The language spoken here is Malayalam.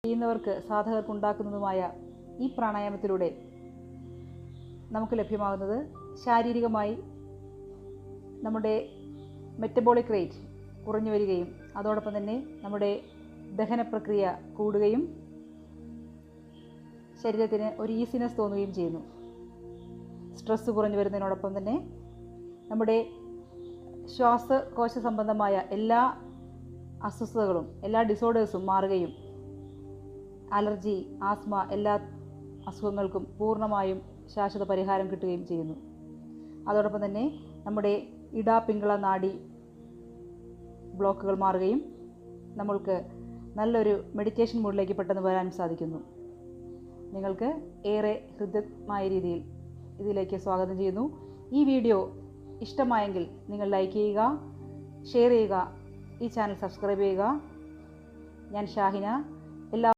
ചെയ്യുന്നവർക്ക് സാധകർക്കുണ്ടാക്കുന്നതുമായ ഈ പ്രാണായാമത്തിലൂടെ നമുക്ക് ലഭ്യമാകുന്നത് ശാരീരികമായി നമ്മുടെ മെറ്റബോളിക് റേറ്റ് കുറഞ്ഞു വരികയും അതോടൊപ്പം തന്നെ നമ്മുടെ ദഹന പ്രക്രിയ കൂടുകയും ശരീരത്തിന് ഒരു ഈസിനെസ് തോന്നുകയും ചെയ്യുന്നു. സ്ട്രെസ്സ് കുറഞ്ഞു വരുന്നതിനോടൊപ്പം തന്നെ നമ്മുടെ ശ്വാസകോശ സംബന്ധമായ എല്ലാ അസ്വസ്ഥതകളും എല്ലാ ഡിസോർഡേഴ്സും മാറുകയും അലർജി, ആസ്മ എല്ലാ അസുഖങ്ങൾക്കും പൂർണ്ണമായും ശാശ്വത പരിഹാരം കിട്ടുകയും ചെയ്യുന്നു. അതോടൊപ്പം തന്നെ നമ്മുടെ പിംഗള നാഡി ബ്ലോക്കുകൾ മാറുകയും നമ്മൾക്ക് നല്ലൊരു മെഡിറ്റേഷൻ മൂഡിലേക്ക് പെട്ടെന്ന് വരാൻ സാധിക്കുന്നു. നിങ്ങൾക്ക് ഏറെ ഹൃദ്യമായ രീതിയിൽ ഇതിലേക്ക് സ്വാഗതം ചെയ്യുന്നു. ഈ വീഡിയോ ഇഷ്ടമായെങ്കിൽ നിങ്ങൾ ലൈക്ക് ചെയ്യുക, ഷെയർ ചെയ്യുക, ഈ ചാനൽ സബ്സ്ക്രൈബ് ചെയ്യുക. ഞാൻ ഷാഹിന.